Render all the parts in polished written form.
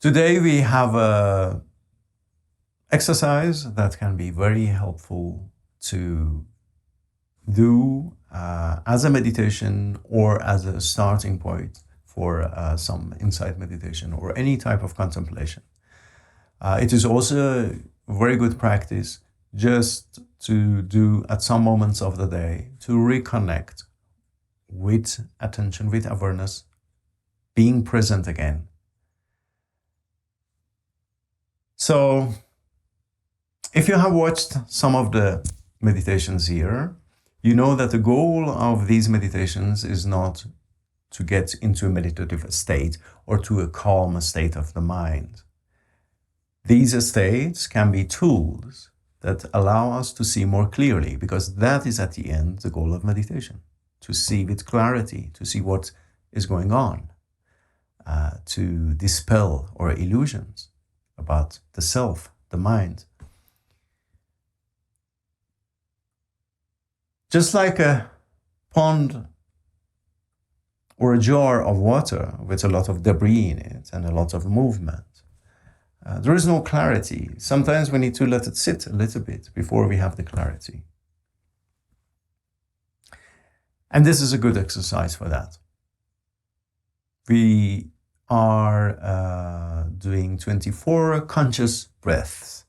Today we have a exercise that can be very helpful to do as a meditation or as a starting point for some insight meditation or any type of contemplation. It is also a very good practice just to do at some moments of the day to reconnect with attention, with awareness, being present again. So, if you have watched some of the meditations here, you know that the goal of these meditations is not to get into a meditative state or to a calm state of the mind. These states can be tools that allow us to see more clearly, because that is at the end the goal of meditation, to see with clarity, to see what is going on, to dispel our illusions about the self, the mind. Just like a pond or a jar of water with a lot of debris in it and a lot of movement, there is no clarity. Sometimes we need to let it sit a little bit before we have the clarity. And this is a good exercise for that. We are doing 24 conscious breaths.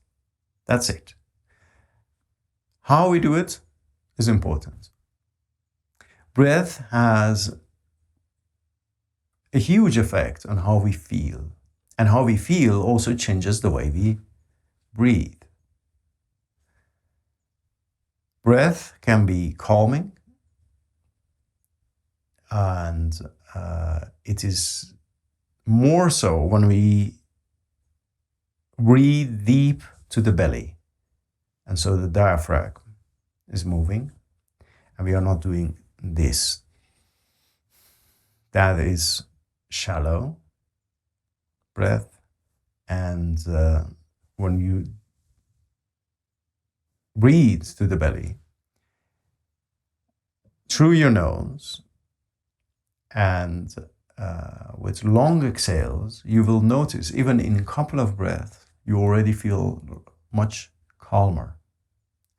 That's it. How we do it is important. Breath has a huge effect on how we feel, and how we feel also changes the way we breathe. Breath can be calming, and it is more so when we breathe deep to the belly, and so the diaphragm is moving, and we are not doing this. That is shallow breath, and when you breathe to the belly through your nose and with long exhales, you will notice even in a couple of breaths, you already feel much calmer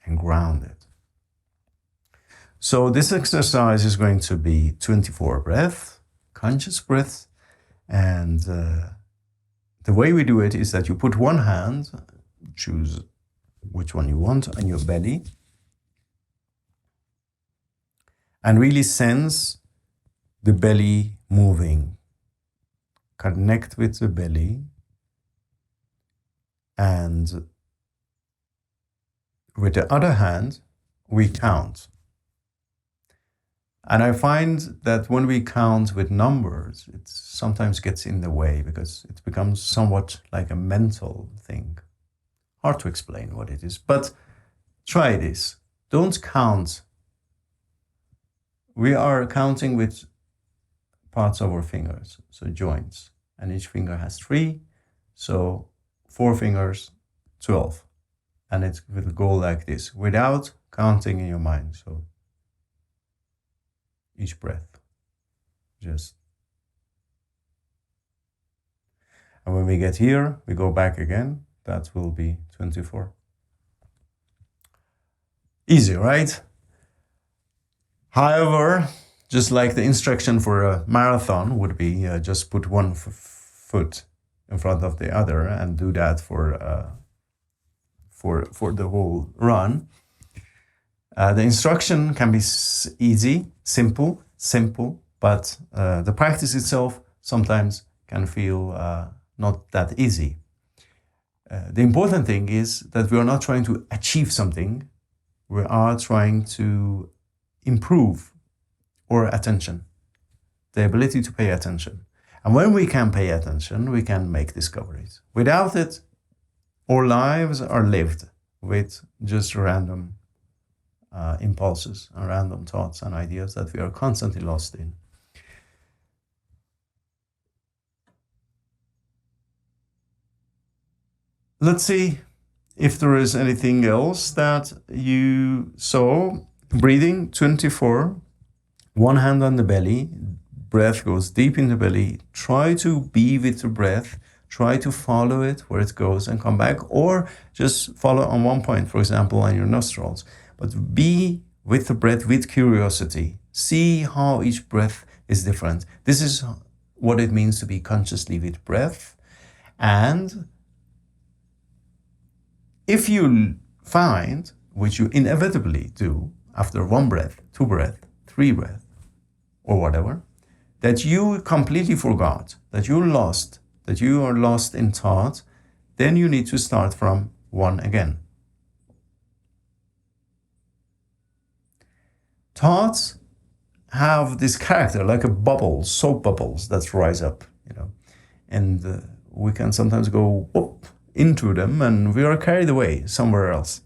and grounded. So this exercise is going to be 24 breaths, conscious breaths, and the way we do it is that you put one hand, choose which one you want, on your belly, and really sense the belly moving. Connect with the belly, and with the other hand, we count. And I find that when we count with numbers, it sometimes gets in the way because it becomes somewhat like a mental thing. Hard to explain what it is, but try this. Don't count. We are counting with parts of our fingers, so joints, and each finger has 3, so 4 fingers, 12. And it will go like this, without counting in your mind. So each breath, just. And when we get here, we go back again. That will be 24. Easy, right? However, just like the instruction for a marathon would be just put one foot in front of the other and do that for the whole run. The instruction can be easy, simple, but the practice itself sometimes can feel not that easy. The important thing is that we are not trying to achieve something. We are trying to improve our attention, the ability to pay attention. And when we can pay attention, we can make discoveries. Without it, our lives are lived with just random impulses and random thoughts and ideas that we are constantly lost in. Let's see if there is anything else that you saw. Breathing 24, one hand on the belly, breath goes deep in the belly. Try to be with the breath. try to follow it where it goes and come back, or just follow on one point, for example, on your nostrils. But be with the breath with curiosity. See how each breath is different. This is what it means to be consciously with breath. And if you find, which you inevitably do after one breath, two breaths, three breaths, or whatever, that you completely forgot, that you lost, that you are lost in thought, then you need to start from one again. Thoughts have this character, like a bubble, soap bubbles that rise up, and we can sometimes go whoop into them and we are carried away somewhere else.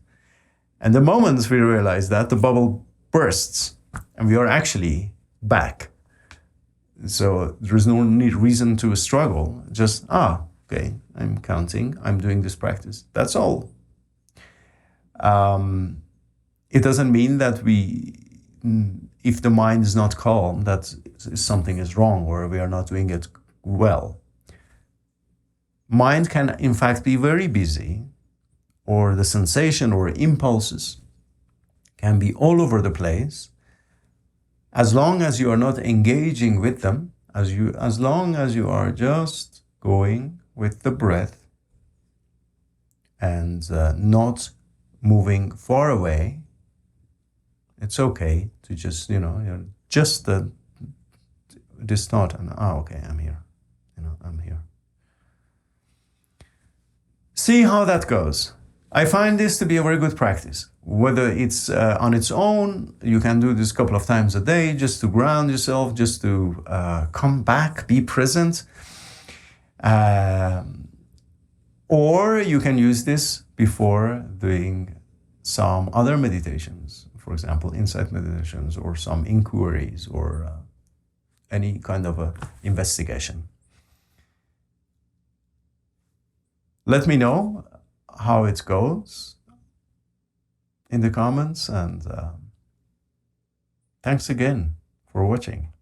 And the moment we realize that, the bubble bursts and we are actually back. So there's no reason to struggle. Just, okay, I'm counting, I'm doing this practice. That's all. It doesn't mean that if the mind is not calm, that something is wrong or we are not doing it well. Mind can, in fact, be very busy, or the sensation or impulses can be all over the place. As long as you are not engaging with them, as long as you are just going with the breath and not moving far away, it's okay to just, just this thought, and okay, I'm here, I'm here. See how that goes. I find this to be a very good practice. Whether it's on its own, you can do this a couple of times a day just to ground yourself, just to come back, be present. Or you can use this before doing some other meditations, for example, insight meditations or some inquiries or any kind of a investigation. Let me know how it goes in the comments, and thanks again for watching.